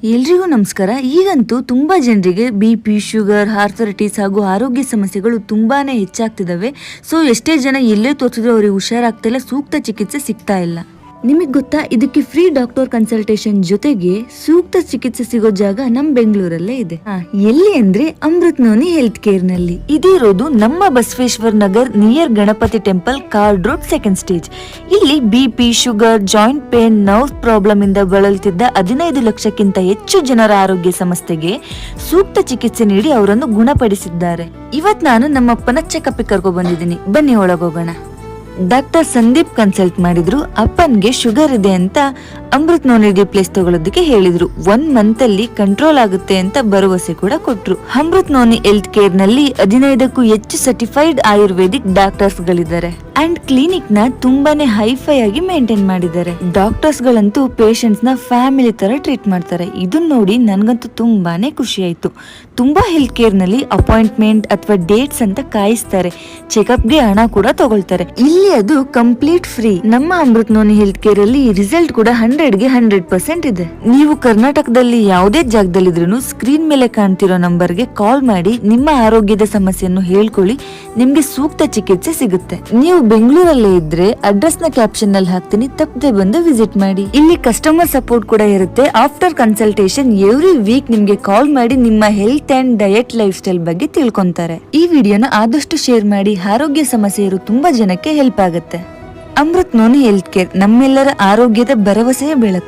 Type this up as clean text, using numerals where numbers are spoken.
ಎಲ್ರಿಗೂ ನಮಸ್ಕಾರ. ಈಗಂತೂ ತುಂಬಾ ಜನರಿಗೆ ಬಿ.ಪಿ, ಶುಗರ್, ಆರ್ಥರೈಟಿಸ್ ಹಾಗೂ ಆರೋಗ್ಯ ಸಮಸ್ಯೆಗಳು ತುಂಬಾನೇ ಹೆಚ್ಚಾಗ್ತಿದಾವೆ. ಸೊ ಎಷ್ಟೇ ಜನ ಎಲ್ಲೇ ತೋರಿಸಿದ್ರು ಅವ್ರಿಗೆ ಹುಷಾರಾಗ್ತಿಲ್ಲ, ಸೂಕ್ತ ಚಿಕಿತ್ಸೆ ಸಿಗ್ತಾ ಇಲ್ಲ. ನಿಮಗೆ ಗೊತ್ತಾ, ಇದಕ್ಕೆ ಫ್ರೀ ಡಾಕ್ಟರ್ ಕನ್ಸಲ್ಟೇಷನ್ ಜೊತೆಗೆ ಸೂಕ್ತ ಚಿಕಿತ್ಸೆ ಸಿಗೋ ಜಾಗ ನಮ್ ಬೆಂಗಳೂರಲ್ಲೇ ಇದೆ. ಎಲ್ಲಿ ಅಂದ್ರೆ ಅಮೃತ್ ನೋನಿ ಹೆಲ್ತ್ ಕೇರ್ ನಲ್ಲಿ. ಇದಿರೋದು ನಮ್ಮ Basaveshwara Nagar near Ganapati temple, chord road, second stage. ಇಲ್ಲಿ BP, sugar, joint pain, nerve problem ಇಂದ ಬಳಲ್ತಿದ್ದ 15 ಲಕ್ಷಕ್ಕಿಂತ ಹೆಚ್ಚು ಜನರ ಆರೋಗ್ಯ ಸಮಸ್ಯೆಗೆ ಸೂಕ್ತ ಚಿಕಿತ್ಸೆ ನೀಡಿ ಅವರನ್ನು ಗುಣಪಡಿಸಿದ್ದಾರೆ. ಇವತ್ ನಾನು ನಮ್ಮಪ್ಪನ ಚೆಕಪ್ ಕರ್ಕೊ ಬಂದಿದ್ದೀನಿ. ಬನ್ನಿ ಒಳಗೋಗೋಣ. ಡಾಕ್ಟರ್ ಸಂದೀಪ್ ಕನ್ಸಲ್ಟ್ ಮಾಡಿದ್ರು. ಅಪ್ಪನ್ಗೆ ಶುಗರ್ ಇದೆ ಅಂತ ಅಮೃತ್ ನೋನಿ ರಿಪ್ಲೇಸ್ ತಗೊಳ್ಳೋದಕ್ಕೆ ಹೇಳಿದ್ರು. 1 ಮಂತ್ ಅಲ್ಲಿ ಕಂಟ್ರೋಲ್ ಆಗುತ್ತೆ ಅಂತ ಭರವಸೆ ಕೂಡ ಕೊಟ್ರು. ಅಮೃತ್ ನೋನಿ ಹೆಲ್ತ್ ಕೇರ್ ನಲ್ಲಿ 15ಕ್ಕೂ ಹೆಚ್ಚು ಸರ್ಟಿಫೈಡ್ ಆಯುರ್ವೇದಿಕ್ ಡಾಕ್ಟರ್ಸ್ ಗಳಿದ್ದಾರೆ. ಅಂಡ್ ಕ್ಲಿನಿಕ್ ನ ತುಂಬಾನೇ ಹೈಫೈ ಆಗಿ ಮೇಂಟೈನ್ ಮಾಡಿದ್ದಾರೆ. ಡಾಕ್ಟರ್ಸ್ ಗಳಂತೂ ಪೇಷಂಟ್ಸ್ ನ ಫ್ಯಾಮಿಲಿ ತರ ಟ್ರೀಟ್ ಮಾಡ್ತಾರೆ. ಇದನ್ನ ನೋಡಿ ನನ್ಗಂತೂ ತುಂಬಾನೇ ಖುಷಿ ಆಯ್ತು. ತುಂಬಾ ಹೆಲ್ತ್ ಕೇರ್ ನಲ್ಲಿ ಅಪಾಯಿಂಟ್ಮೆಂಟ್ ಅಥವಾ ಡೇಟ್ಸ್ ಅಂತ ಕಾಯಿಸ್ತಾರೆ. ಚೆಕಪ್ ಗೆ ಹಣ ಕೂಡ ತಗೊಳ್ತಾರೆ. ಇಲ್ಲಿ ಅದು ಕಂಪ್ಲೀಟ್ ಫ್ರೀ. ನಮ್ಮ ಅಮೃತ್ ನೋನಿ ಹೆಲ್ತ್ ಕೇರ್ ಅಲ್ಲಿ ರಿಸಲ್ಟ್ ಕೂಡ 100ಗೆ 100% ಇದೆ. ನೀವು ಕರ್ನಾಟಕದಲ್ಲಿ ಯಾವುದೇ ಜಾಗದಲ್ಲಿದ್ರು ಸ್ಕ್ರೀನ್ ಮೇಲೆ ಕಾಣ್ತಿರೋ ನಂಬರ್ಗೆ ಕಾಲ್ ಮಾಡಿ ನಿಮ್ಮ ಆರೋಗ್ಯದ ಸಮಸ್ಯೆಯನ್ನು ಹೇಳ್ಕೊಳ್ಳಿ. ನಿಮ್ಗೆ ಸೂಕ್ತ ಚಿಕಿತ್ಸೆ ಸಿಗುತ್ತೆ. ನೀವು ಬೆಂಗಳೂರಲ್ಲೇ ಇದ್ರೆ ಅಡ್ರೆಸ್ ನ ಕ್ಯಾಪ್ಷನ್ ನಲ್ಲಿ ಹಾಕ್ತೀನಿ, ತಪ್ಪದೆ ಬಂದು ವಿಸಿಟ್ ಮಾಡಿ. ಇಲ್ಲಿ ಕಸ್ಟಮರ್ ಸಪೋರ್ಟ್ ಕೂಡ ಇರುತ್ತೆ. ಆಫ್ಟರ್ ಕನ್ಸಲ್ಟೇಷನ್ ಎವ್ರಿ ವೀಕ್ ನಿಮ್ಗೆ ಕಾಲ್ ಮಾಡಿ ನಿಮ್ಮ health and diet life style ಬಗ್ಗೆ ತಿಳ್ಕೊಂತಾರೆ. ಈ ವಿಡಿಯೋನ ಆದಷ್ಟು ಶೇರ್ ಮಾಡಿ. ಆರೋಗ್ಯ ಸಮಸ್ಯೆ ಇರೋ ತುಂಬಾ ಜನಕ್ಕೆ ಹೆಲ್ಪ್ ಆಗುತ್ತೆ. ಅಮೃತ್ ನೋನಿ ಹೆಲ್ತ್ ಕೇರ್ ನಮ್ಮೆಲ್ಲರ ಆರೋಗ್ಯದ ಭರವಸೆಯ ಬೆಳಕು.